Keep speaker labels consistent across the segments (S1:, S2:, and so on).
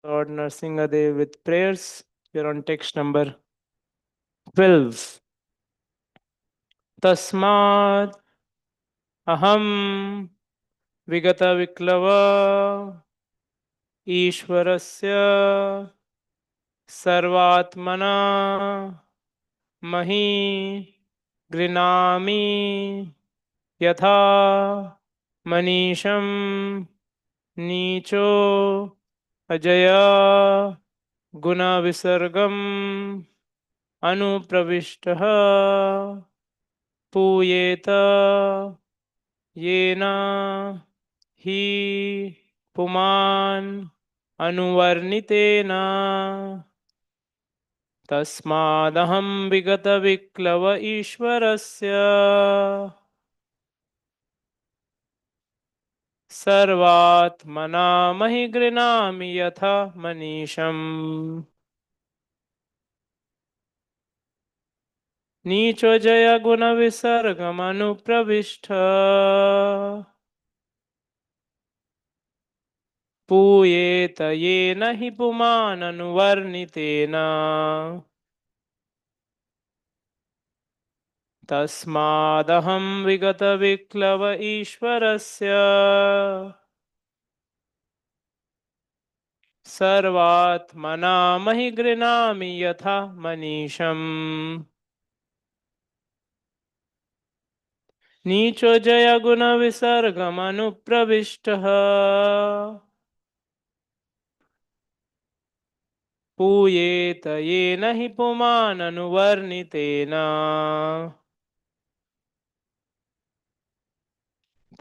S1: Lord Narsingadev with prayers. We're on text number 12. Tasmat aham vigata viklava ईश्वरस्य सर्वात्मना मही गृणामि यथा मनीषं नीचो अजया गुणविसर्गम् अनुप्रविष्टः पूयेत येन हि पुमान् अनुवर्णितेन तस्मादहं विगतविक्लव ईश्वरस्य सर्वात्मना महि गृह्णामि यथा मनीषम् नीचो जय गुणविसर्गमनुप्रविष्ट पूयेत येन हि पुमाननुवर्णितेन तस्मादहं विगतविक्लव ईश्वरस्य सर्वात्मना महि गृह्णामि यथा मनीषम् नीचो जय गुणविसर्गमनुप्रविष्टः पूयेत येन हि पुमाननुवर्णितेन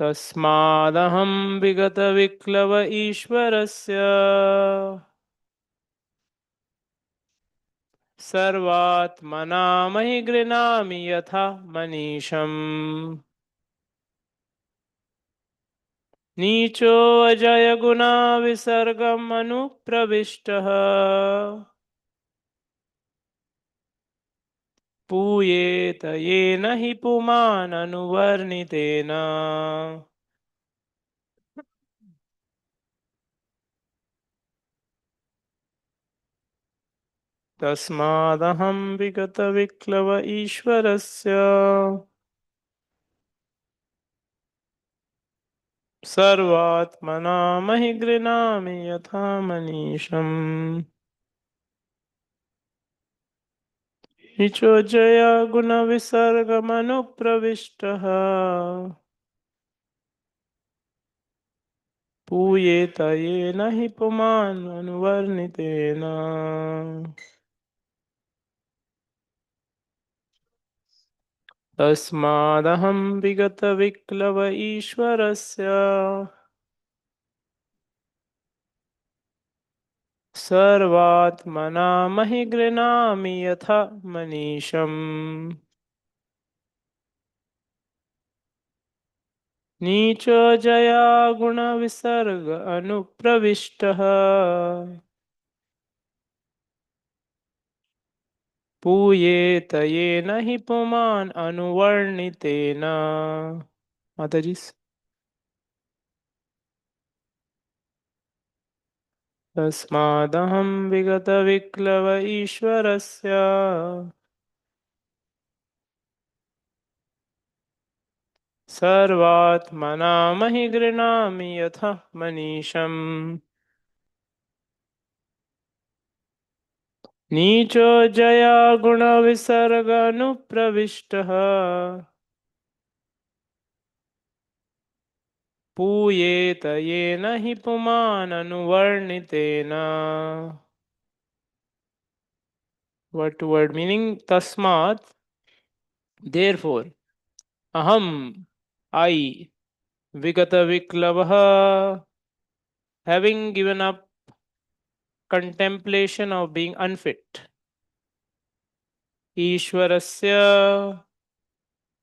S1: तस्मादहं विगतविक्लव ईश्वरस्य सर्वात्मना महि गृह्णामि यथा मनीषम् नीचो अजय गुणा विसर्गम् अनुप्रविष्टः पूयेत येन हि पुमान् अनुवर्णितेन तस्मादहं विगतविक्लव ईश्वरस्य सर्वात्मना महि गृह्णामि यथा मनीषम् नीचो जय गुणविसर्गमनुप्रविष्टः पूयेत येन हि पुमान् अनुवर्णितेन तस्मादहं विगतविक्लव ईश्वरस्य सर्वात्मना महि गृह्णामि यथा मनीषम् नीचो जया गुणविसर्ग अनुप्रविष्टः पूयेत येन हि पुमान् अनुवर्णितेन माताजी तस्मादहं विगतविक्लव ईश्वरस्य सर्वात्मना महि गृह्णामि यथा मनीषम् नीचो जया गुणविसर्गनुप्रविष्टः पूयेत येन हि पुमान् अनुवर्णितेन What word meaning? Tasmat, therefore, aham, I, vigata viklavah, having given up contemplation of being unfit, Ishwarasya,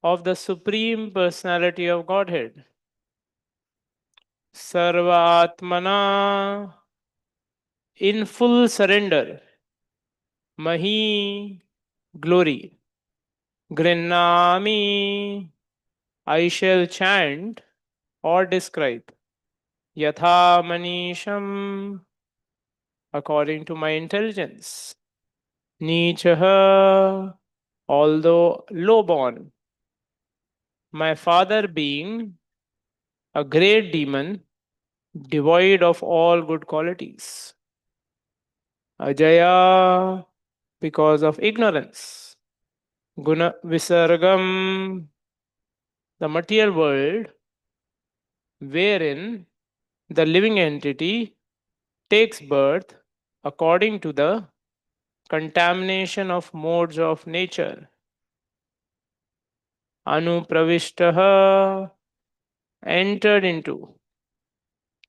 S1: of the Supreme Personality of Godhead, Sarvatmana, in full surrender, Mahi, glory, Grinnami, I shall chant or describe, Yatha Manisham, according to my intelligence. Nichaha, although low-born, my father being a great demon, devoid of all good qualities. Ajaya, because of ignorance. Guna Visargam, the material world, wherein the living entity takes birth according to the contamination of modes of nature. Anupravishtaha, entered into.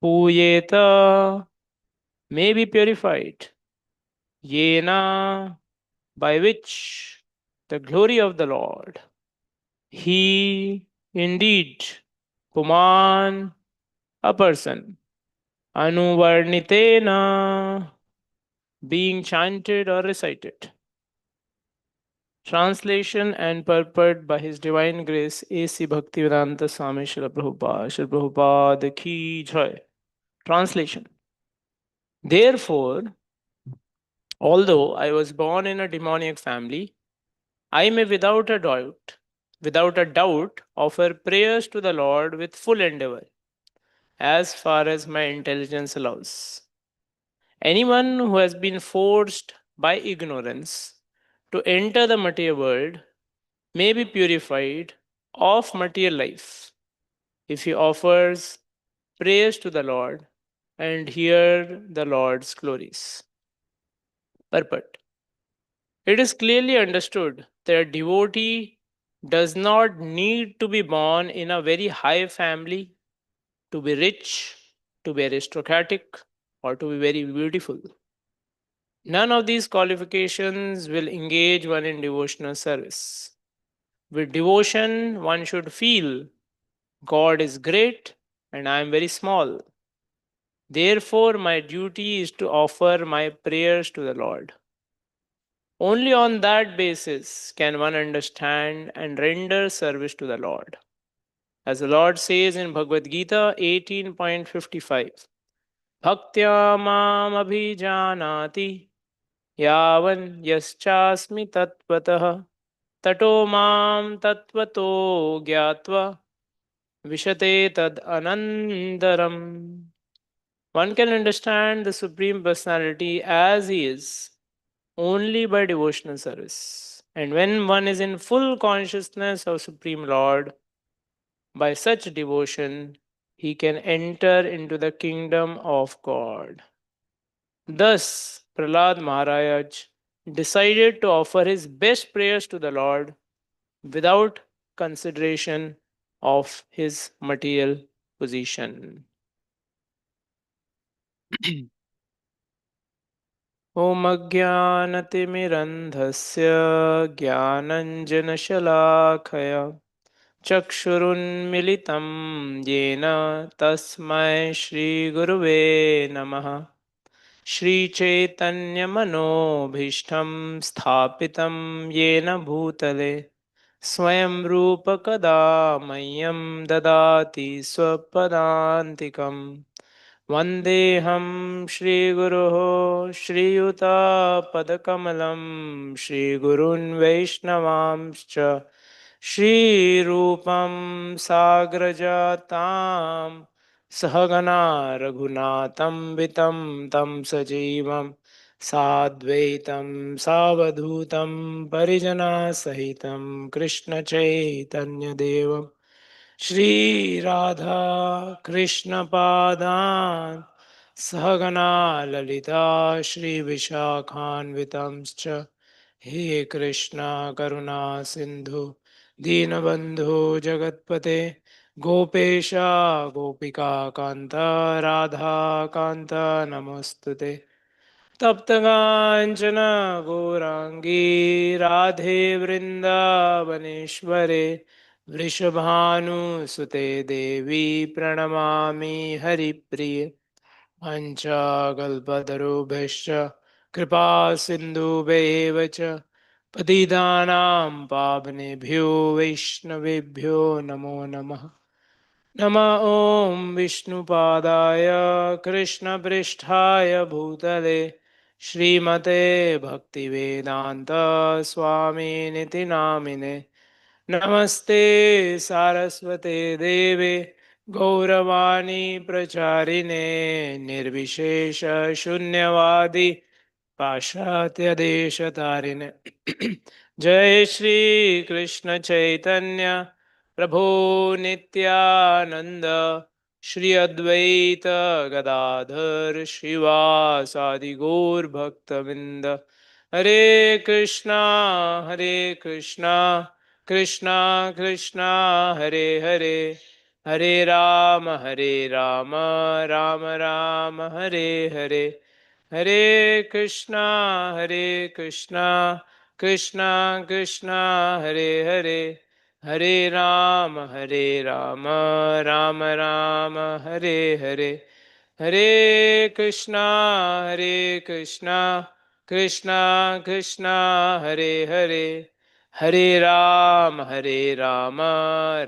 S1: Puyeta, may be purified. Yena, by which the glory of the Lord. He, indeed, Puman, a person. Anuvarnitena, being chanted or recited. Translation and purport by His Divine Grace A.C. Bhaktivedanta Swami Srila Prabhupada. Srila Prabhupada Ki Jai. Translation. Therefore, although I was born in a demoniac family, I may without a doubt, offer prayers to the Lord with full endeavor, as far as my intelligence allows. Anyone who has been forced by ignorance to enter the material world may be purified of material life if he offers prayers to the Lord and hear the Lord's glories. Purport. It is clearly understood that a devotee does not need to be born in a very high family, to be rich, to be aristocratic, or to be very beautiful. None of these qualifications will engage one in devotional service. With devotion, one should feel God is great and I am very small. Therefore, my duty is to offer my prayers to the Lord. Only on that basis can one understand and render service to the Lord. As the Lord says in Bhagavad Gita 18.55, Bhaktya mam abhijanati yavan yaschasmi tatvatah tato mam tatvato gyatva vishate tad anandaram. One can understand the Supreme Personality as He is only by devotional service. And when one is in full consciousness of Supreme Lord, by such devotion, he can enter into the kingdom of God. Thus, Prahlad Maharaj decided to offer his best prayers to the Lord without consideration of his material position. ॐ अज्ञानतिमिरन्धस्य ज्ञानञ्जनशलाखया चक्षुरुन्मिलितं येन तस्मै श्रीगुरुवे नमः श्रीचैतन्यमनोभीष्टं स्थापितं येन भूतले स्वयं रूपकदा मह्यं ददाति स्वपदान्तिकम् वन्देऽहं श्रीगुरोः श्रीयुतापदकमलं श्रीगुरून् वैष्णवांश्च श्रीरूपं साग्रजातां सहगना रघुनाथं वितं तं सजीवं साद्वैतं सावधूतं परिजनसहितं कृष्णचैतन्यदेवं श्रीराधा कृष्णपादान् सहगना ललिता श्रीविशाखान्वितंश्च हे कृष्ण करुणा सिन्धु दीनबन्धु जगत्पते गोपेश गोपिका कान्त राधा कान्त नमोऽस्तुते तप्तकाञ्चन गौराङ्गी राधे वृन्दावनेश्वरे वृषभानुसुते देवी प्रणमामि हरिप्रिये पञ्चाकल्पतरुभ्यश्च कृपा सिन्धुभ्येव च पतितानां पावनेभ्यो वैष्णवेभ्यो नमो नमः नमः ॐ विष्णुपादाय कृष्णपृष्ठाय भूतले श्रीमते भक्तिवेदान्त स्वामिनिति नामिने नमस्ते सारस्वते देवे गौरवाणी प्रचारिणे निर्विशेष शून्यवादी पाश्चात्यदेशतारिणे जय श्री कृष्ण चैतन्य प्रभो नित्यानंद श्री अद्वैत गदाधर श्रीवासादि गौर भक्तविंद हरे कृष्णा हरे कृष्णा कृष्णा कृष्णा हरे हरे हरे राम राम राम हरे हरे हरे कृष्णा हरे कृष्णा कृष्णा कृष्णा हरे हरे हरे राम राम राम हरे हरे हरे कृष्णा कृष्णा कृष्णा कृष्णा हरे हरे हरे राम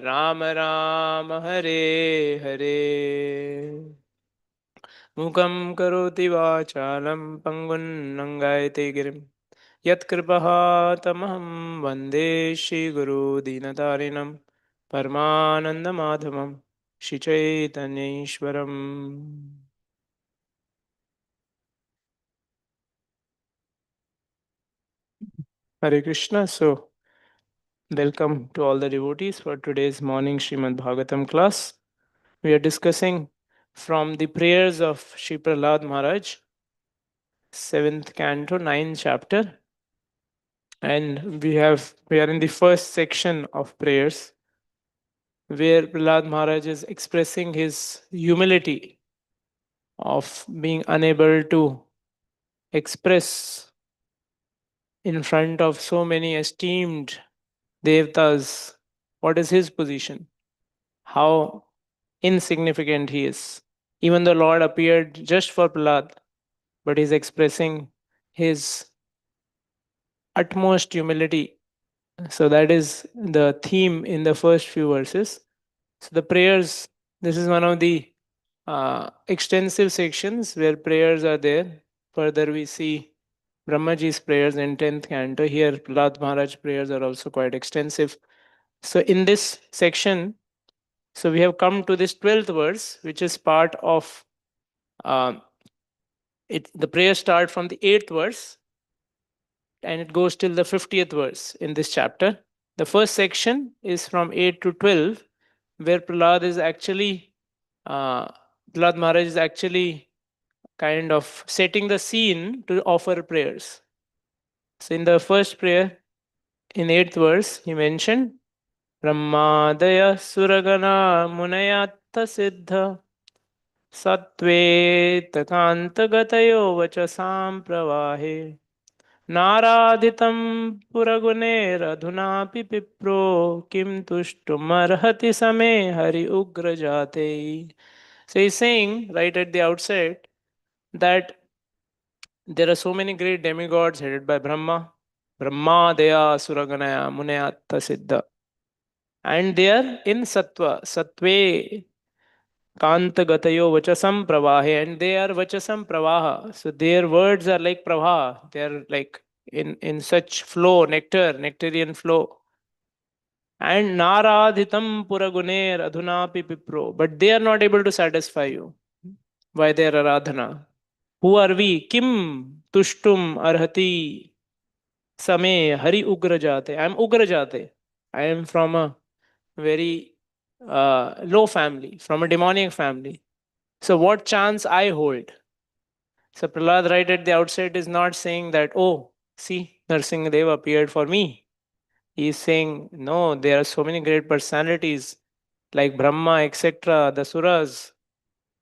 S1: राम राम हरे हरे मूकं करोति वाचालं पङ्गुन्नङ्गायते गिरिं यत्कृपः तमहं वन्दे श्रीगुरुदीनतारिणं परमानन्दमाधवं श्रीचैतन्यैश्वरम् Hare Krishna. So, welcome to all the devotees for today's morning Srimad Bhagavatam class. We are discussing from the prayers of Sri Prahlad Maharaj, 7th canto, 9th chapter. And we are in the first section of prayers where Prahlad Maharaj is expressing his humility of being unable to express in front of so many esteemed devtas what is his position, how insignificant he is. Even the Lord appeared just for Prahlad, but he's expressing his utmost humility. So that is the theme in the first few verses. So the prayers, this is one of the extensive sections where prayers are there. Further, we see Brahmaji's prayers in 10th canto. Here, Prahlad Maharaj prayers are also quite extensive. So in this section, so we have come to this 12th verse, which is part of uh, it. The prayers start from the 8th verse and it goes till the 50th verse in this chapter. The first section is from 8 to 12, where uh, Prahlad Maharaj is actually kind of setting the scene to offer prayers. So in the first prayer, in 8th verse, he mentioned Brahmadaya Suragana Munayatta Siddha Satvetakantagatayo Vachasam Pravahe नाराधितं पुरगुणैरधुनापि पिप्रो किं तुष्टुमर्हति समे Hari उग्रजाते. So he's saying right at the outset that there are so many great demigods headed by Brahma, Brahma, Daya, Suraganaya, Munayatta Siddha. And they are in Sattva, Sattve, Kantagatayo Vachasam Pravahe, and they are Vachasam Pravaha. So their words are like Pravaha. They are like in such flow, nectarian flow. And Naradhitam Puraguner Adhunapi Pipro. But they are not able to satisfy you by their Aradhana. Who are we? Kim Tushtum Arhati Same Hari Ugrajate. I am Ugrajate. I am from a very low family, from a demonic family. So, what chance I hold? So, Prahlad, right at the outset, is not saying that, oh, see, Dev appeared for me. He is saying, no, there are so many great personalities like Brahma, etc., the Suras.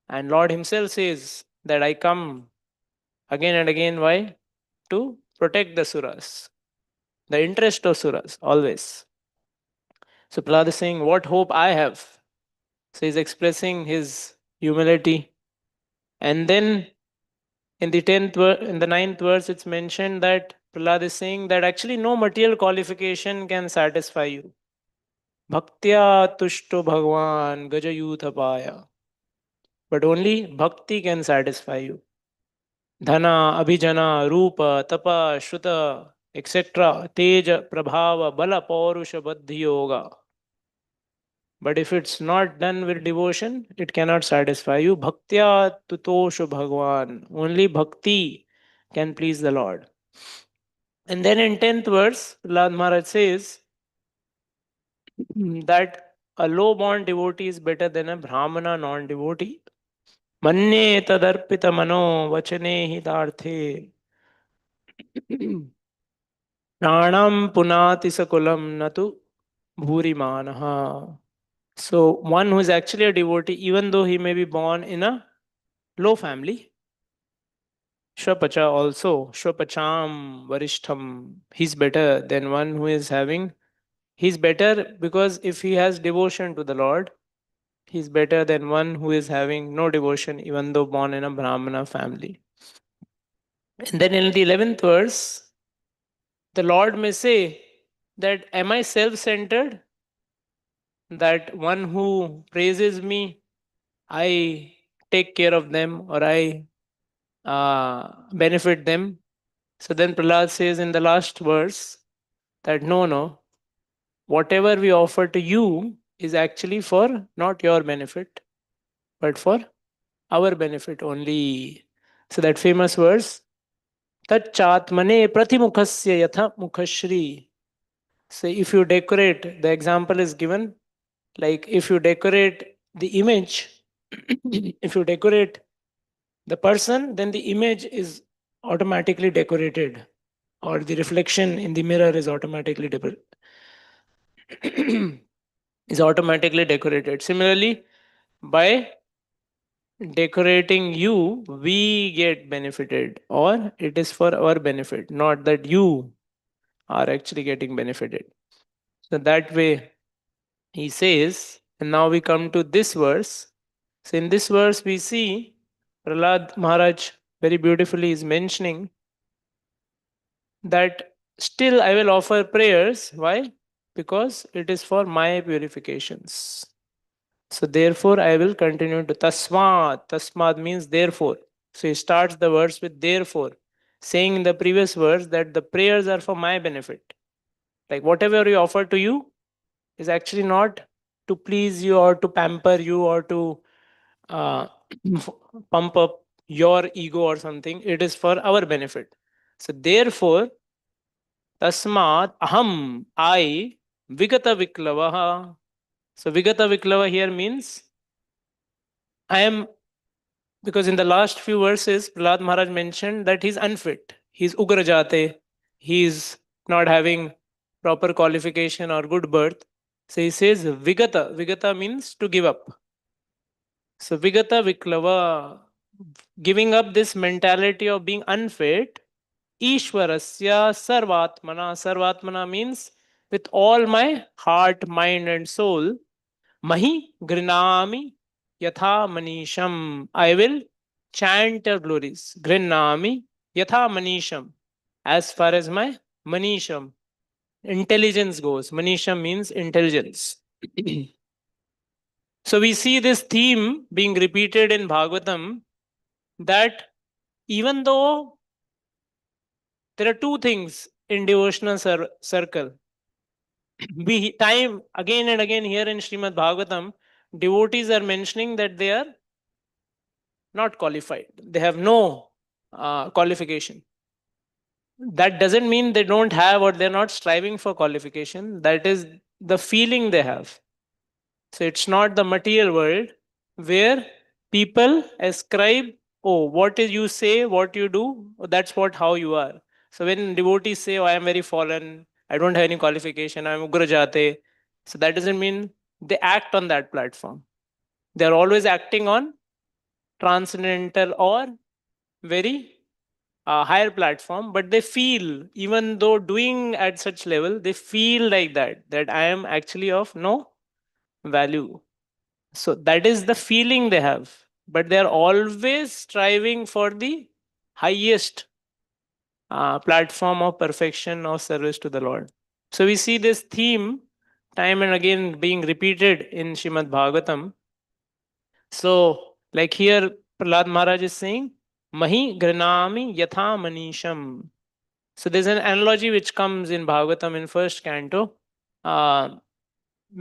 S1: And Lord Himself says that I come again and again. Why? To protect the Suras, the interest of Suras, always. So, Prahlad is saying, what hope I have. So, he's expressing his humility. And then in the in the 9th verse, it's mentioned that Prahlad is saying that actually no material qualification can satisfy you. Bhaktya tushto Bhagwan Gajayuthapaya. But only bhakti can satisfy you. Dhana, Abhijana, Rupa, Tapa, Shruta, etc. Teja, Prabhava, Bala, Paurusha, Buddhi Yoga. But if it's not done with devotion, it cannot satisfy you. Bhaktya tutosho Bhagwan. Only bhakti can please the Lord. And then in 10th verse, Prahlad Maharaj says that a low born devotee is better than a Brahmana non devotee. Manye tadarpita mano vachane hitarthe pranam punati sakulam natu bhurimanaha. So, one who is actually a devotee, even though he may be born in a low family, Shwapacha also, Shwapacham Varishtham, he's better than one who is having, he's better because if he has devotion to the Lord, he's better than one who is having no devotion, even though born in a Brahmana family. And then in the 11th verse, the Lord may say that, am I self centered? That one who praises me, I take care of them or I benefit them. So then Prahlad says in the last verse that no, no, whatever we offer to you is actually for not your benefit, but for our benefit only. So that famous verse, Tachatmane pratimukhasya yatha mukhashri. So if you decorate, the example is given, like if you decorate the image, if you decorate the person, then the image is automatically decorated, or the reflection in the mirror is automatically is automatically decorated. Similarly, by decorating you, we get benefited, or it is for our benefit, not that you are actually getting benefited. So that way he says, and now we come to this verse. So in this verse, we see Prahlad Maharaj very beautifully is mentioning that still I will offer prayers. Why? Because it is for my purifications. So therefore I will continue to tasmat. Tasmat means therefore. So he starts the verse with therefore, saying in the previous verse that the prayers are for my benefit. Like whatever we offer to you is actually not to please you or to pamper you or to uh, pump up your ego or something. It is for our benefit. So therefore, tasmat aham, I, vigata viklavaha. So vigata viklava here means I am, because in the last few verses, Prahlad Maharaj mentioned that he's unfit. He's ugrajate. He's not having proper qualification or good birth. So he says vigata. Vigata means to give up. So vigata viklava, giving up this mentality of being unfit. Ishwarasya sarvatmana. Sarvatmana means with all my heart, mind, and soul. Mahi grinami yatha manisham. I will chant your glories. Grinami yatha manisham. As far as my manisham, intelligence goes. Manisham means intelligence. So we see this theme being repeated in Bhagavatam, that even though there are two things in devotional circle, we time again and again here in Srimad Bhagavatam, devotees are mentioning that they are not qualified. They have no qualification. That doesn't mean they don't have or they're not striving for qualification. That is the feeling they have. So it's not the material world where people ascribe, oh, what is you say, what you do, that's what how you are. So when devotees say, oh, I am very fallen, I don't have any qualification, I'm ugrajate. So that doesn't mean they act on that platform. They're always acting on transcendental or very higher platform, but they feel, even though doing at such level, they feel like that I am actually of no value. So that is the feeling they have, but they are always striving for the highest platform of perfection of service to the Lord. So we see this theme time and again being repeated in Shrimad Bhagavatam. So, like here, Prahlad Maharaj is saying, Mahi Granami Yatha Manisham. So, there's an analogy which comes in Bhagavatam in first canto. Uh,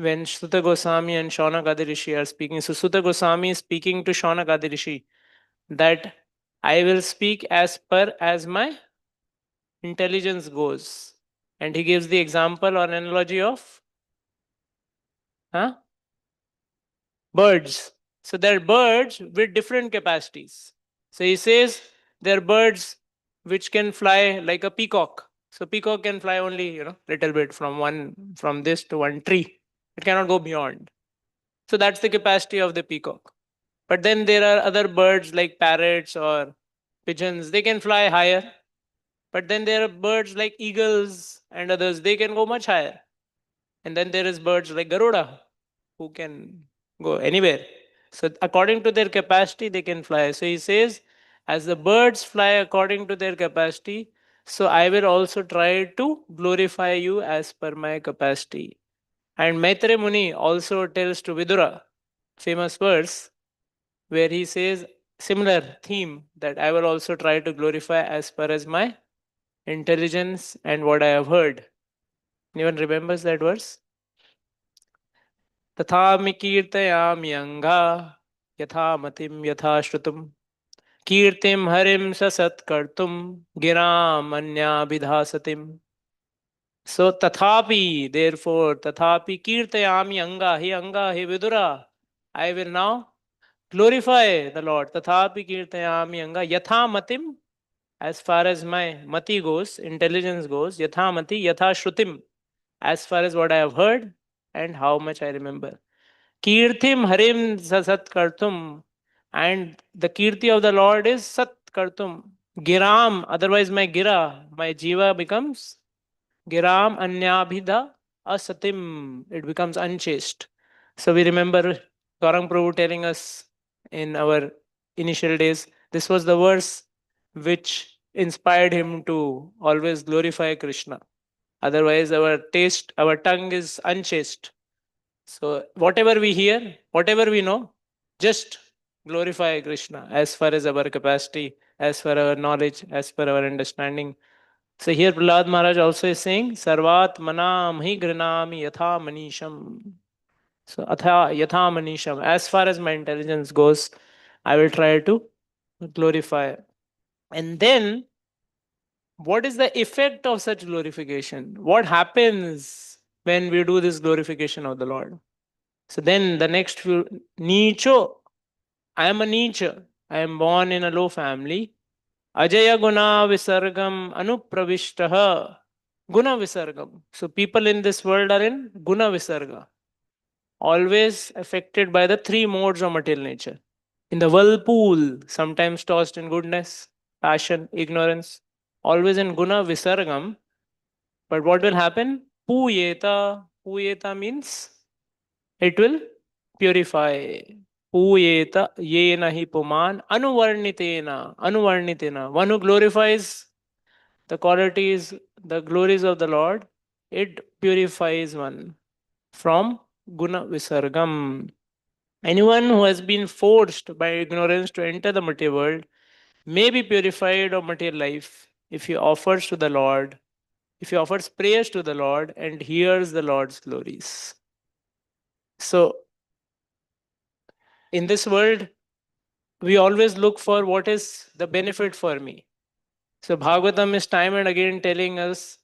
S1: when Suta Goswami and Shaunakadi Rishi are speaking. So, Suta Goswami is speaking to Shaunakadi Rishi that I will speak as per as my intelligence goes. And he gives the example or analogy of huh, birds. So there are birds with different capacities. So he says there are birds which can fly like a peacock. So peacock can fly only, little bit from this to one tree. It cannot go beyond. So that's the capacity of the peacock. But then there are other birds like parrots or pigeons. They can fly higher. But then there are birds like eagles and others. They can go much higher. And then there is birds like Garuda who can go anywhere. So according to their capacity, they can fly. So he says, as the birds fly according to their capacity, so I will also try to glorify you as per my capacity. And Maitre Muni also tells to Vidura, famous verse, where he says similar theme that I will also try to glorify as per as my intelligence and what I have heard. Anyone remembers that verse? तथामि कीर्तयाम्यङ्गा यथा मतिं यथा श्रुतुं कीर्तिं हरिं ससत्कर्तुं गिरामन्याभिधासतिम्. So tathapi, therefore, tathapi kirtayami anga, he vidura. I will now glorify the Lord. Tathapi kirtayami anga yatha matim, as far as my mati goes, intelligence goes, yatha mati yatha shrutim, as far as what I have heard and how much I remember. Kirtim harim sat kartum, and the kirti of the Lord is sat kartum. Giram, otherwise my gira, my jiva becomes Giram Anyabhida Asatim. It becomes unchaste. So we remember Gaurang Prabhu telling us in our initial days, this was the verse which inspired him to always glorify Krishna. Otherwise, our taste, our tongue is unchaste. So whatever we hear, whatever we know, just glorify Krishna as far as our capacity, as per our knowledge, as per our understanding. So here Prahlad Maharaj also is saying, Sarvat manam hi granami yatha manisham. So atha yatha manisham. As far as my intelligence goes, I will try to glorify. And then, what is the effect of such glorification? What happens when we do this glorification of the Lord? So then the next few, Nicho. I am a Nicha. I am born in a low family. Ajaya Guna Visargam Anupravishtaha. Guna Visargam. So people in this world are in Guna Visarga, always affected by the three modes of material nature. In the whirlpool, sometimes tossed in goodness, passion, ignorance, always in Guna Visargam. But what will happen? Puyeta. Puyeta means it will purify. Puyeta yena hi puman anuvarnitena. Anuvarnitena. One who glorifies the qualities, the glories of the Lord, it purifies one from guna visargam. Anyone who has been forced by ignorance to enter the material world may be purified of material life if he offers to the Lord, if he offers prayers to the Lord and hears the Lord's glories. So, in this world, we always look for what is the benefit for me. So, Bhagavatam is time and again telling us,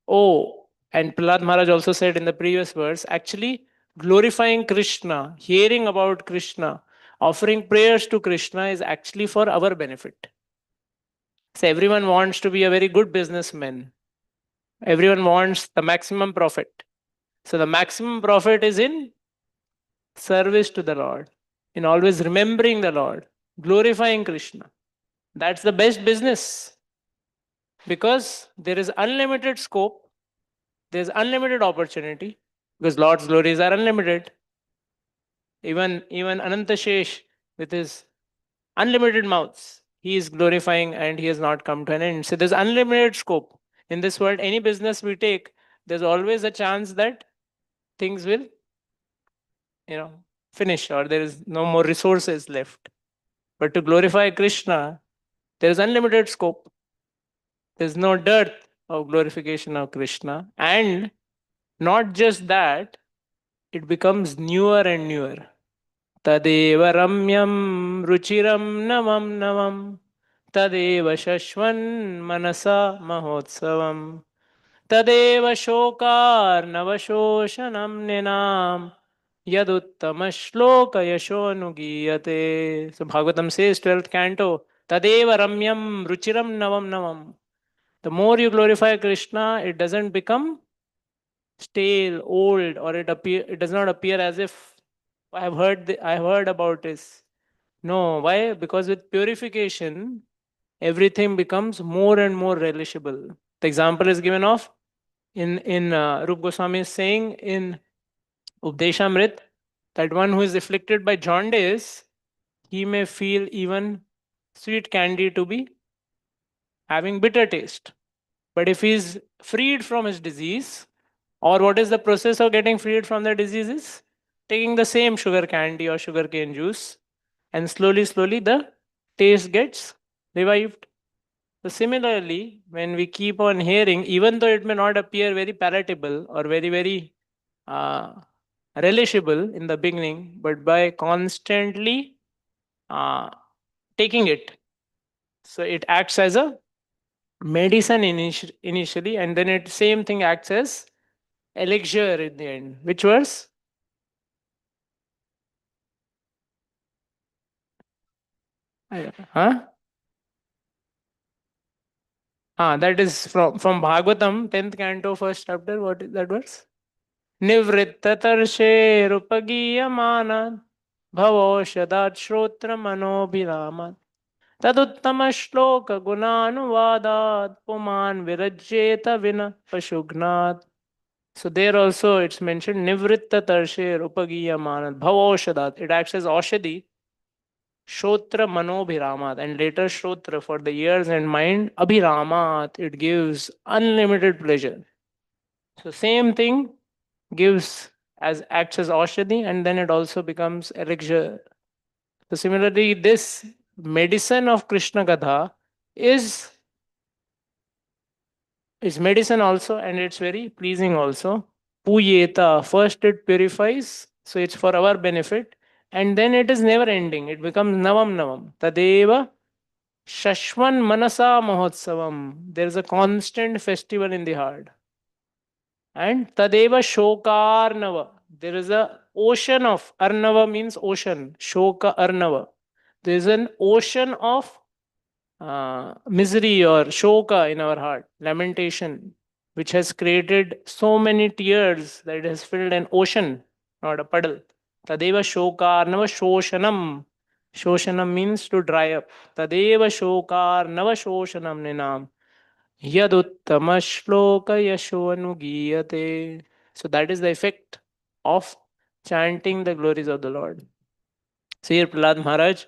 S1: oh, and Prahlad Maharaj also said in the previous verse, actually glorifying Krishna, hearing about Krishna, offering prayers to Krishna is actually for our benefit. So everyone wants to be a very good businessman. Everyone wants the maximum profit. So the maximum profit is in service to the Lord, in always remembering the Lord, glorifying Krishna. That's the best business because there is unlimited scope, there's unlimited opportunity because Lord's glories are unlimited. Even Anantashesh with his unlimited mouths, he is glorifying and he has not come to an end. So there's unlimited scope. In this world, any business we take, there's always a chance that things will, you know, finish, or there is no more resources left. But to glorify Krishna, there is unlimited scope. There's no dearth of glorification of Krishna. And not just that, it becomes newer and newer. तदेव रम्यं रुचिरं नवं नवं तदेव शश्वन् मनसा महोत्सवम् तदेव शोकार्नवशोषणं निनाम यदुत्तमश्लोकयशोऽनुगीयते. So Bhagavatam says, 12th canto, Tadeva Ramyam Ruchiram Navam Navam. The more you glorify Krishna, it doesn't become stale, old, or it does not appear as if I have heard about this. No, why? Because with purification, everything becomes more and more relishable. The example is given of in Rup Goswami is saying in Updeshamrit that one who is afflicted by jaundice, he may feel even sweet candy to be having bitter taste. But if he is freed from his disease, or what is the process of getting freed from the disease is taking the same sugar candy or sugar cane juice, and slowly, slowly the taste gets revived. So similarly, when we keep on hearing, even though it may not appear very palatable or very, very uh, relishable in the beginning, but by constantly uh, taking it, so it acts as a medicine initially, and then it same thing acts as elixir in the end. Which verse? Huh? That is from Bhagavatam, 10th canto, first chapter. What is that verse? निवृत्ततर्षेरुपगीयमानात् भवौषधात् श्रोत्रमनोभिरामात् तदुत्तमश्लोकगुणानुवादात् पुमान् विरज्येत win पशुघ्नात्. So there also it's mentioned Nivritta Upagiyamanan Bhavaushadhat. It acts as Aushadhi, Shotra Manobhiramat, and later Shotra for the ears and mind, Abhiramat. It gives unlimited pleasure. So same thing gives as acts as Aushadhi, and then it also becomes elixir. So similarly, this medicine of Krishna Gatha is medicine also, and it's very pleasing also. Puyeta, first it purifies, so it's for our benefit, and then it is never ending. It becomes Navam Navam. Tadeva Shashwan Manasa Mahotsavam. There is a constant festival in the heart. And Tadeva Shokarnava. There is a ocean of Arnava means ocean. Shoka Arnava. There is an ocean of misery or shoka in our heart, lamentation, which has created so many tears that it has filled an ocean, not a puddle. Tadeva shokarnava shoshanam. Shoshanam means to dry up. Tadeva shokarnava shoshanam ninam. Yaduttama shloka yashovanugiyate. So that is the effect of chanting the glories of the Lord. So here Prahlad Maharaj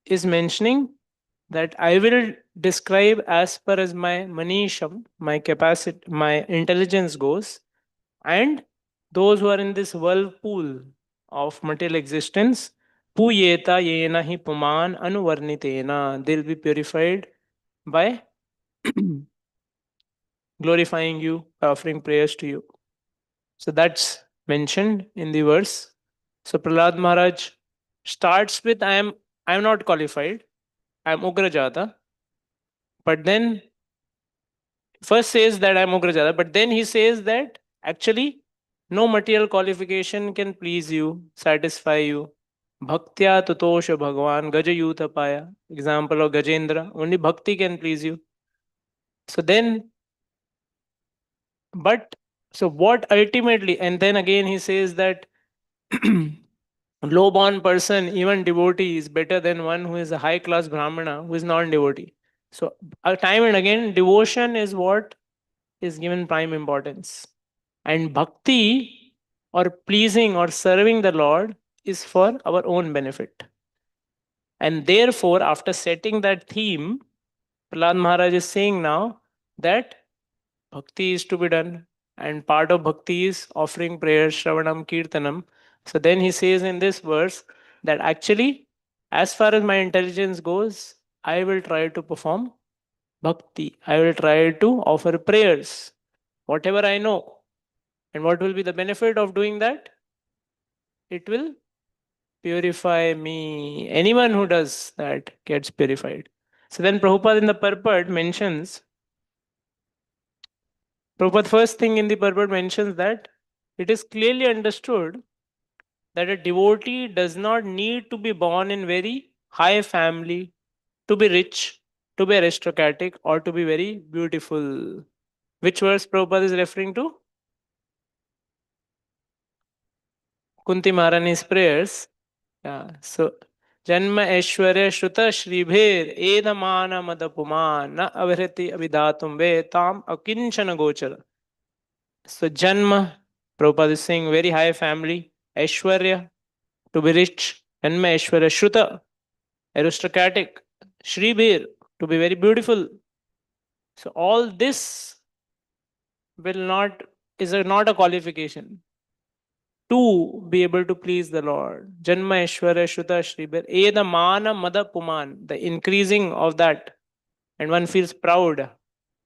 S1: is mentioning that I will describe as per as my manisham, my capacity, my intelligence goes, and those who are in this whirlpool of material existence, puyeta yena hi puman anuvarnitena, they'll be purified by glorifying you, by offering prayers to you. So that's mentioned in the verse. So Prahlad Maharaj starts with I am not qualified, I am Ugrajata. But then first says that I'm Ugrajata, but then he says that actually no material qualification can please you, satisfy you. Bhaktya tutosha Bhagavan Gajayutapaya. Example of Gajendra. Only bhakti can please you. So then, but so what ultimately, and then again he says that low born person, even devotee, is better than one who is a high class Brahmana who is non devotee. So, time and again, devotion is what is given prime importance. And bhakti or pleasing or serving the Lord is for our own benefit. And therefore, after setting that theme, Prahlad Maharaj is saying now that bhakti is to be done. and part of bhakti is offering prayers, Shravanam, Kirtanam. So then he says in this verse that actually, as far as my intelligence goes, I will try to perform bhakti. I will try to offer prayers, whatever I know. And what will be the benefit of doing that? It will purify me. Anyone who does that gets purified. So then Prabhupada in the purport mentions, Prabhupada first thing in the purport mentions that it is clearly understood that a devotee does not need to be born in very high family, to be rich, to be aristocratic, or to be very beautiful. Which verse Prabhupada is referring to? Kunti Maharani's prayers. Yeah. So Janma Aishwarya Shruta Shribher Edamana Madapuma Na Avriti Avidatum Ve Tam Akinchana Gochara. So Janma, Prabhupada is saying very high family, Aishwarya, to be rich, Janma Aishwarya Shruta, aristocratic, Shribhir, to be very beautiful. So all this will not not a qualification to be able to please the Lord. Janma Aishwarya Shruta Shribhir Eda Mana Mada Puman, the increasing of that, and one feels proud.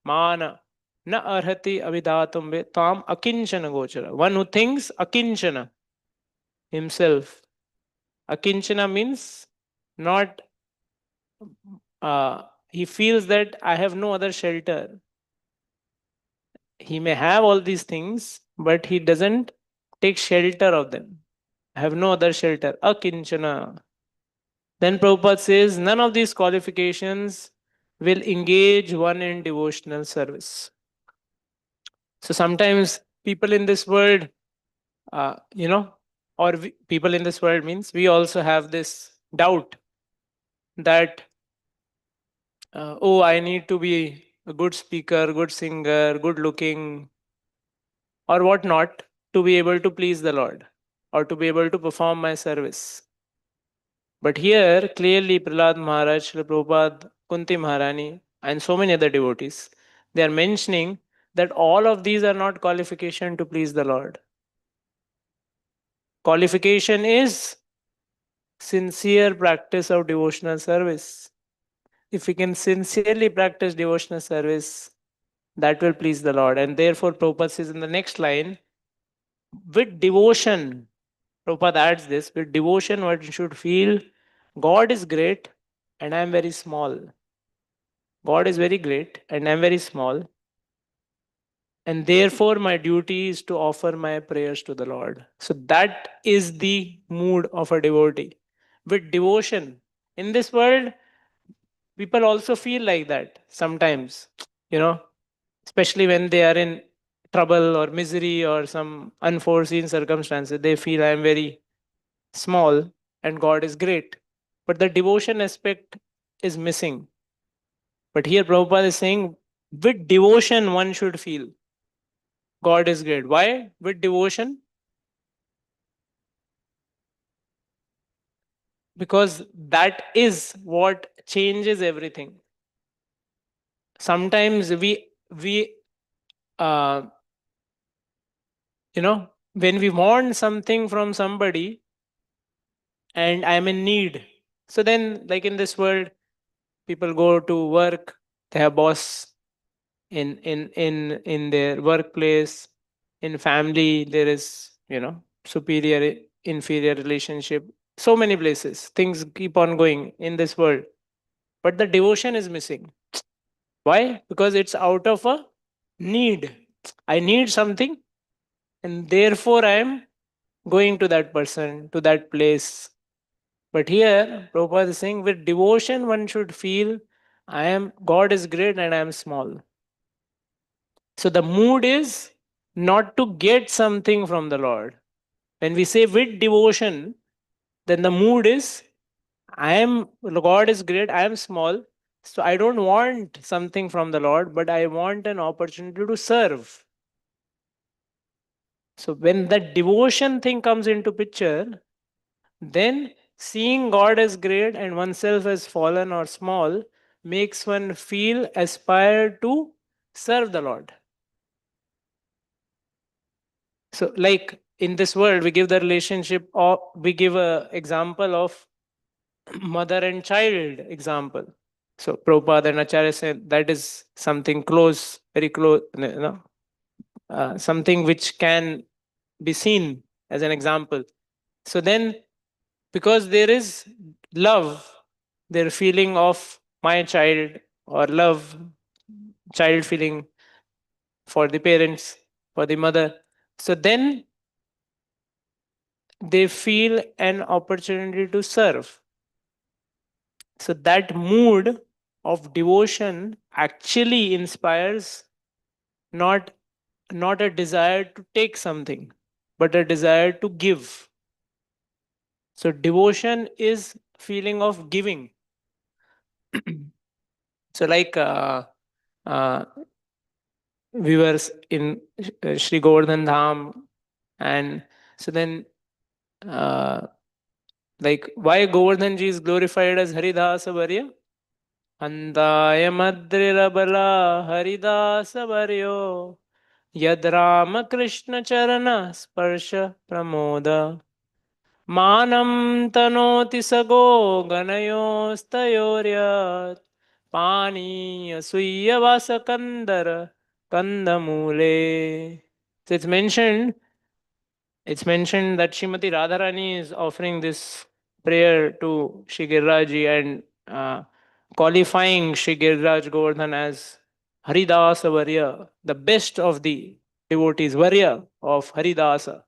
S1: Mana na arhati avidatum ve tam akinchana gochara. One who thinks akinchana himself. Akinchana means not, he feels that I have no other shelter. He may have all these things, but he doesn't take shelter of them. I have no other shelter. Akinchana. Then Prabhupada says none of these qualifications will engage one in devotional service. So sometimes people in this world, you know, people in this world means we also have this doubt that, oh, I need to be a good speaker, good singer, good looking, or whatnot to be able to please the Lord or to be able to perform my service. But here, clearly, Prahlad Maharaj, Srila Prabhupada, Kunti Maharani, and so many other devotees, they are mentioning that all of these are not qualification to please the Lord. Qualification is sincere practice of devotional service. If we can sincerely practice devotional service, that will please the Lord. And therefore, Prabhupada says in the next line, with devotion, Prabhupada adds this, with devotion, one should feel God is great and I am very small. God is very great and I am very small. And therefore, my duty is to offer my prayers to the Lord. So that is the mood of a devotee. With devotion. In this world, people also feel like that sometimes, you know, especially when they are in trouble or misery or some unforeseen circumstances. They feel I am very small and God is great. But the devotion aspect is missing. But here Prabhupada is saying, with devotion, one should feel God is great. Why? With devotion? Because that is what changes everything. Sometimes we uh, you know, when we want something from somebody and I'm in need, so then like in this world, people go to work, they have boss in their workplace, in family there is, you know, superior inferior relationship, so many places things keep on going in this world, but the devotion is missing. Why? Because it's out of a need. I need something and therefore I am going to that person, to that place. But here Prabhupada is saying with devotion one should feel I am, God is great and I am small. So the mood is not to get something from the Lord. When we say with devotion, then the mood is I am, God is great, I am small. So I don't want something from the Lord, but I want an opportunity to serve. So when that devotion thing comes into picture, then seeing God as great and oneself as fallen or small makes one feel aspire to serve the Lord. So, like in this world, we give the relationship, or we give a example of mother and child example. So, Prabhupada and Acharya said that is something close, very close, something which can be seen as an example. So, then because there is love, their feeling of my child, or love, child feeling for the parents, for the mother. So, then they feel an opportunity to serve. So that mood of devotion actually inspires not not a desire to take something, but a desire to give. So devotion is feeling of giving. So like uh, we were in Shri Govardhan Dham, and so then like why Govardhan ji is glorified as Haridasa Varya? Andaya madrirabala Haridasa Varyo Yad Ramakrishna Charana Sparsha Pramoda Manam Tanoti Sago Ganayostayoryat Pani Asuya Vasakandara Kandamule. So it's mentioned that Shrimati Radharani is offering this prayer to Shri Giriraji and qualifying Shri Giriraj Govardhan as Haridasa Varya, the best of the devotees, Varya of Haridasa.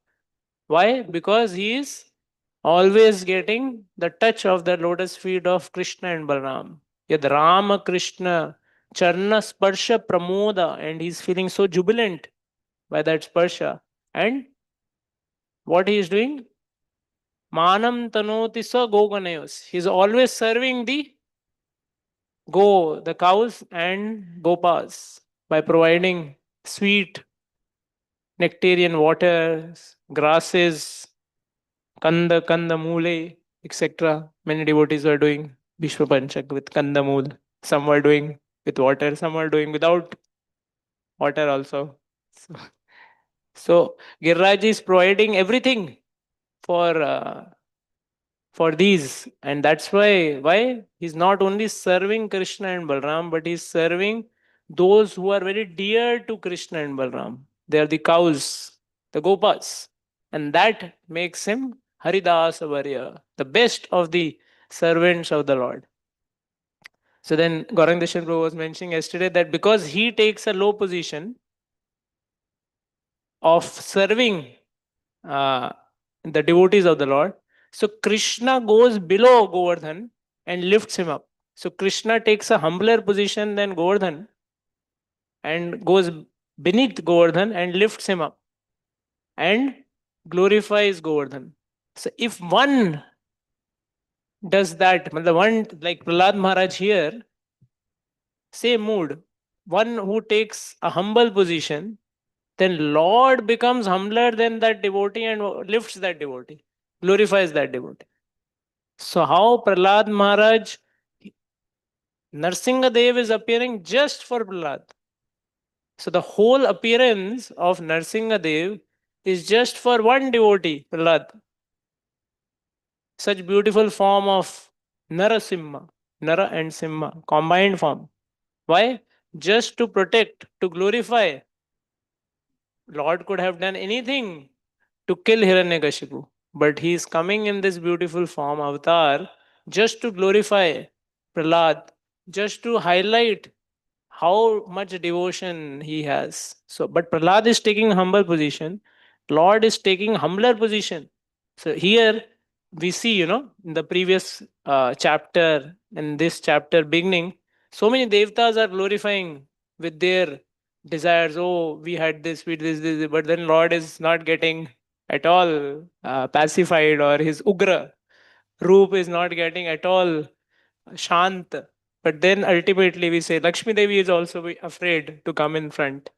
S1: Why? Because he is always getting the touch of the lotus feet of Krishna and Balaram. Yad Rama Krishna Charna Sparsha Pramoda, and he's feeling so jubilant by that sparsha. And what he is doing? Manam tanoti sa goganayos. He's always serving the cows and gopas by providing sweet nectarian waters, grasses, kanda mule, etc. Many devotees are doing Bhishma Panchak with kanda mool. Some are doing with water, some are doing without water also. So, so Giriraj is providing everything for these, and that's why he's not only serving Krishna and Balram, but he's serving those who are very dear to Krishna and Balram. They are the cows, the gopas, and that makes him Haridasa Varya, the best of the servants of the Lord. So then Gaurang Deshan Prabhu was mentioning yesterday that because he takes a low position of serving uh, the devotees of the Lord. So Krishna goes below Govardhan and lifts him up. So Krishna takes a humbler position than Govardhan and goes beneath Govardhan and lifts him up and glorifies Govardhan. So if one does that, the one like Prahlad Maharaj here, same mood, one who takes a humble position, then Lord becomes humbler than that devotee and lifts that devotee, glorifies that devotee. So how Prahlad Maharaj, Narsingadev is appearing just for Prahlad. So the whole appearance of Narsingadev is just for one devotee, Prahlad. Such beautiful form of Narasimha, Nara and Simha, combined form. Why? Just to protect, to glorify. Lord could have done anything to kill Hiranyakashipu, but he is coming in this beautiful form, avatar, just to glorify Prahlad, just to highlight how much devotion he has. So, but Prahlad is taking humble position. Lord is taking humbler position. So here we see, in the previous chapter and this chapter beginning, so many devtas are glorifying with their desires. Oh, we had this, we did this, but then Lord is not getting at all pacified, or his ugra roop is not getting at all shant. But then ultimately we say Lakshmi Devi is also afraid to come in front.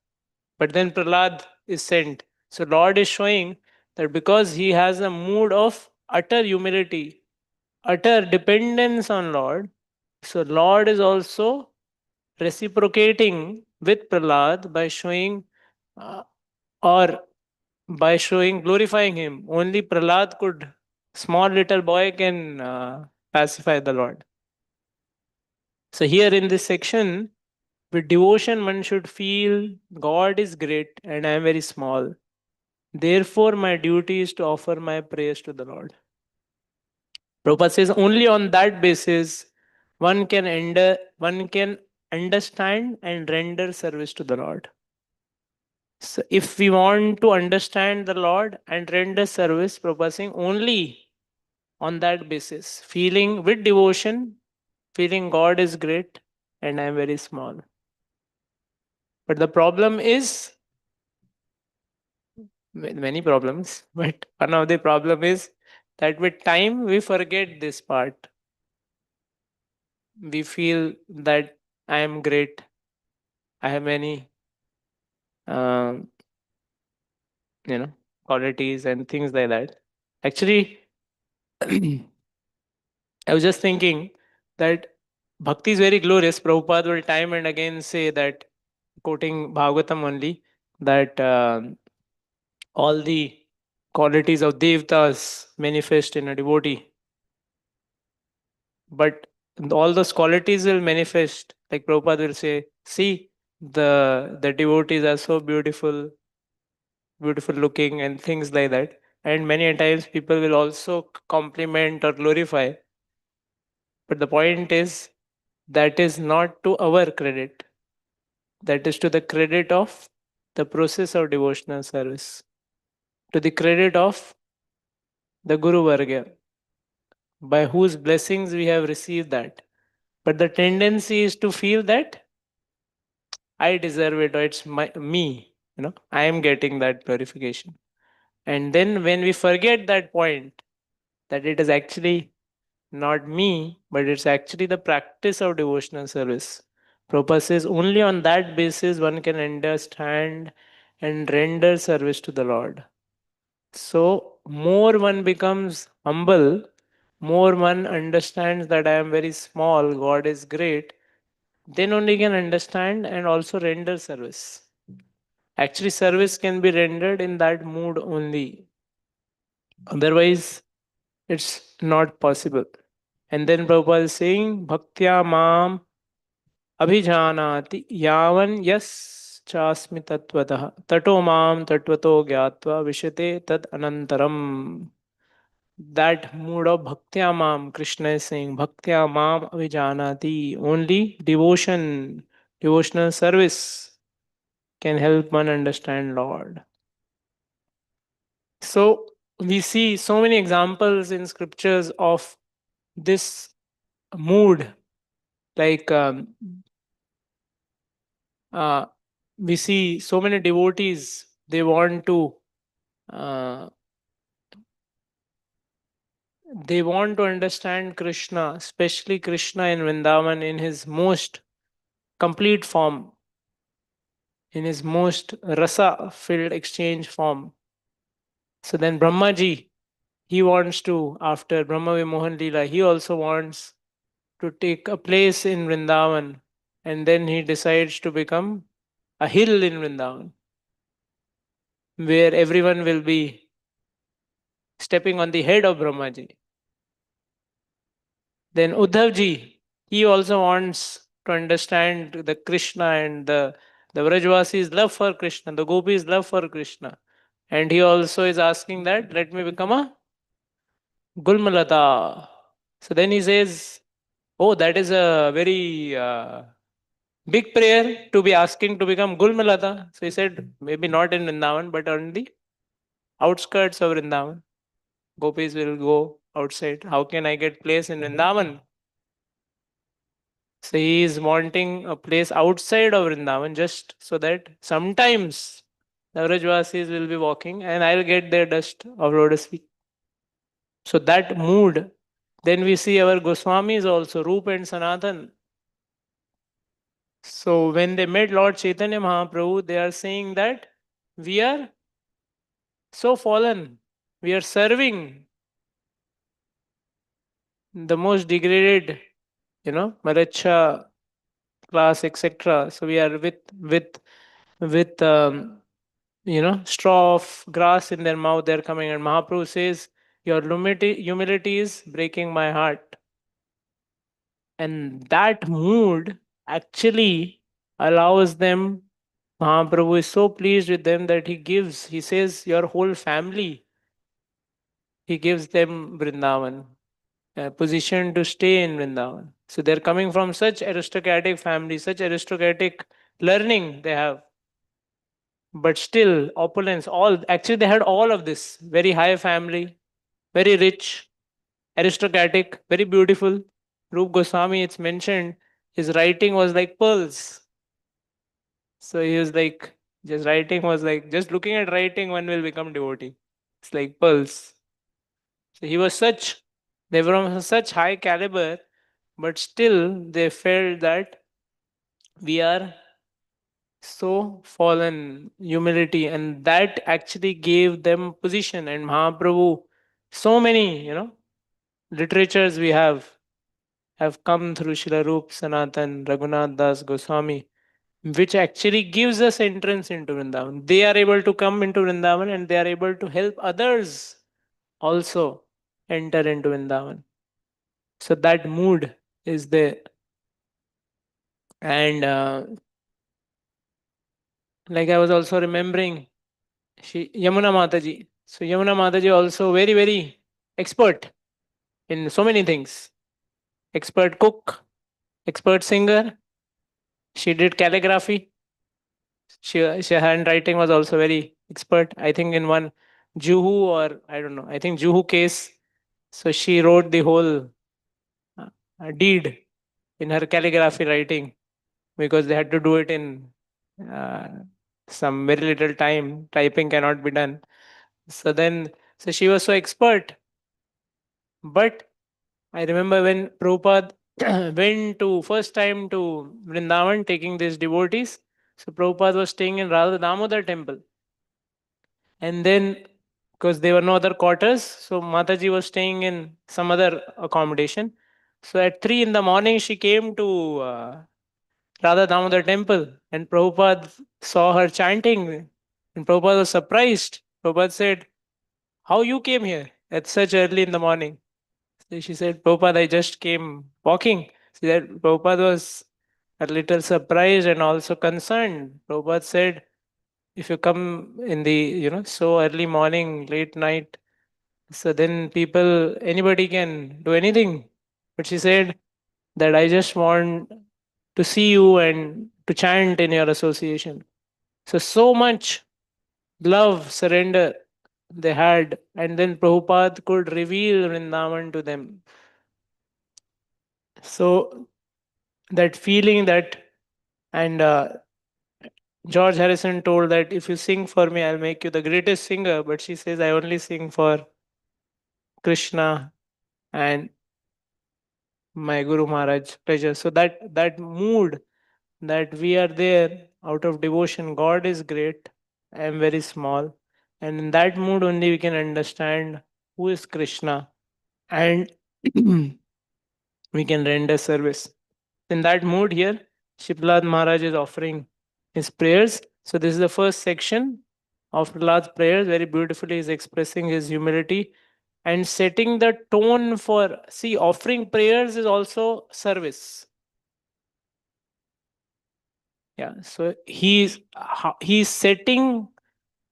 S1: But then Prahlad is sent. So Lord is showing that because he has a mood of utter humility, utter dependence on Lord, so Lord is also reciprocating with Prahlad by showing uh, or by showing glorifying him. Only Prahlad could, small little boy can pacify the Lord. So here in this section, with devotion, one should feel God is great and I am very small. Therefore, my duty is to offer my praise to the Lord. Prabhupada says only on that basis one can understand and render service to the Lord. So if we want to understand the Lord and render service, Prabhupada saying only on that basis, feeling with devotion, feeling God is great and I am very small. But the problem is many problems, but one of the problem is that with time we forget this part. We feel that I am great. I have many, um, you know, qualities and things like that. Actually, I was just thinking that bhakti is very glorious. Prabhupada will time and again say that, quoting Bhagavatam only, that all the qualities of devtas manifest in a devotee. But all those qualities will manifest. Like Prabhupada will say, see, the devotees are so beautiful, beautiful looking, and things like that. And many a times people will also compliment or glorify. But the point is, that is not to our credit. That is to the credit of the process of devotional service, to the credit of the Guru Varga, by whose blessings we have received that. But the tendency is to feel that I deserve it or it's me, I am getting that glorification. And then when we forget that point, that it is actually not me, but it's actually the practice of devotional service. Prabhupada says only on that basis one can understand and render service to the Lord. So, more one becomes humble, more one understands that I am very small, God is great, then only can understand and also render service. Actually, service can be rendered in that mood only. Otherwise, it's not possible. And then Prabhupada is saying, Bhaktya Mam Abhijanati Yavan Yas Chasmi Tatvatah Tato Mam Tatvato Gyatva Vishate Tad Anantaram. That mood of Bhaktya Mam, Krishna is saying, Bhaktya Mam Abhijanati. Only devotion, devotional service can help one understand Lord. So we see so many examples in scriptures of this mood. Like uh, we see so many devotees, uh, they want to understand Krishna, especially Krishna in Vrindavan in his most complete form, in his most rasa filled exchange form. So then Brahmaji, he wants to, after Brahma Vimohan Leela, he also wants to take a place in Vrindavan, and then he decides to become a hill in Vrindavan where everyone will be stepping on the head of Brahmaji. Then Uddhavji, he also wants to understand the Krishna and the Vrajvasi's love for Krishna, the Gopis' love for Krishna. And he also is asking that, let me become a Gulmalata. So then he says, oh, that is a very big prayer to be asking to become Gulmalata. So he said, maybe not in Vrindavan, but on the outskirts of Vrindavan. Gopis will go outside. How can I get place in Vrindavan? So he is wanting a place outside of Vrindavan just so that sometimes the Vrajvasis will be walking and I'll get their dust of lotus feet. So that mood. Then we see our Goswamis also, Roop and Sanatan. So when they met Lord Chaitanya Mahaprabhu, they are saying that we are so fallen. We are serving the most degraded, Maracha class, etc. So we are with straw of grass in their mouth, they're coming. And Mahaprabhu says, your humility is breaking my heart. And that mood actually allows them. Mahaprabhu is so pleased with them that he says, your whole family, he gives them Vrindavan, a position to stay in Vrindavan. So they're coming from such aristocratic family, such aristocratic learning they have, but still opulence. All actually they had all of this. Very high family, very rich, aristocratic, very beautiful. Rup Goswami, it's mentioned, his writing was like pearls. So he was like, just writing was like, just looking at writing, one will become devotee. It's like pearls. So he was such, they were of such high caliber, but still they felt that we are so fallen, humility, and that actually gave them position. And Mahaprabhu, so many, literatures we have come through Srila Rup, Sanatan, Raghunath Das Goswami, which actually gives us entrance into Vrindavan. They are able to come into Vrindavan and they are able to help others also enter into Vrindavan. So that mood is there. And like I was also remembering, Yamuna Mataji. So Yamuna Mataji also very, very expert in so many things. Expert cook, expert singer. She did calligraphy. She handwriting was also very expert. I think in one Juhu, or I don't know, I think Juhu case. So she wrote the whole deed in her calligraphy writing, because they had to do it in uh, some very little time. Typing cannot be done. So then, so she was so expert. But I remember when Prabhupada went to first time to Vrindavan taking these devotees. So Prabhupada was staying in Radha Damodar temple. And then, because there were no other quarters, so Mataji was staying in some other accommodation. So at 3 in the morning, she came to Radha Damodar temple, and Prabhupada saw her chanting. And Prabhupada was surprised. Prabhupada said, how you came here at such early in the morning? So she said, Prabhupada, I just came walking. So that Prabhupada was a little surprised and also concerned. Prabhupada said, if you come in the, so early morning, late night, so then people, anybody can do anything. But she said that I just want to see you and to chant in your association. So much love, surrender they had. And then Prabhupada could reveal Vrindavan to them. So that feeling that, and George Harrison told that if you sing for me, I'll make you the greatest singer. But she says, I only sing for Krishna and my Guru Maharaj pleasure. So that mood, that we are there out of devotion, God is great, I am very small. And in that mood only we can understand who is Krishna, and we can render service. In that mood here, Shiplad Maharaj is offering his prayers. So this is the first section of Prahlad's prayers. Very beautifully is expressing his humility and setting the tone for, see, offering prayers is also service. Yeah. So he's setting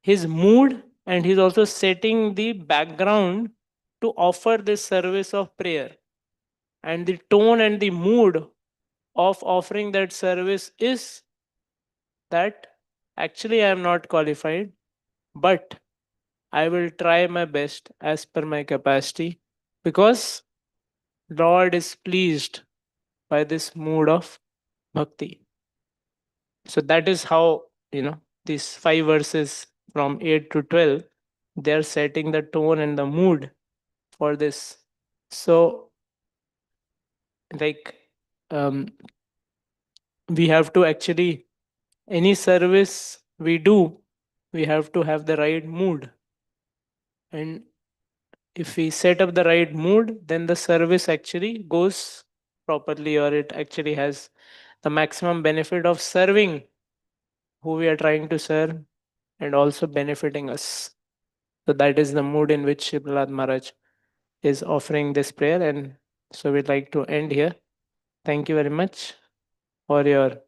S1: his mood, and he's also setting the background to offer this service of prayer. And the tone and the mood of offering that service is that actually I am not qualified, but I will try my best as per my capacity, because Lord is pleased by this mood of bhakti. So that is how, these 5 verses from 8 to 12, they are setting the tone and the mood for this. So, like, um, we have to actually, any service we do, we have to have the right mood. And if we set up the right mood, then the service actually goes properly, or it actually has the maximum benefit of serving who we are trying to serve. and also benefiting us. So that is the mood in which Shri Prahlad Maharaj is offering this prayer. And so we'd like to end here. Thank you very much for your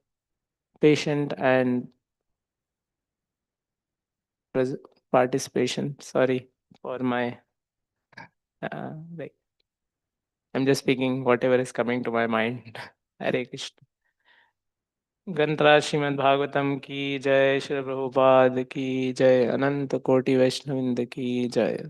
S1: patient and pres- participation. Sorry for my like I'm just speaking whatever is coming to my mind. Hare Krishna. ग्रंथराज श्रीमद् भागवतम की जय, श्री प्रभुपाद की जय, अनंत कोटि वैष्णविंद की जय.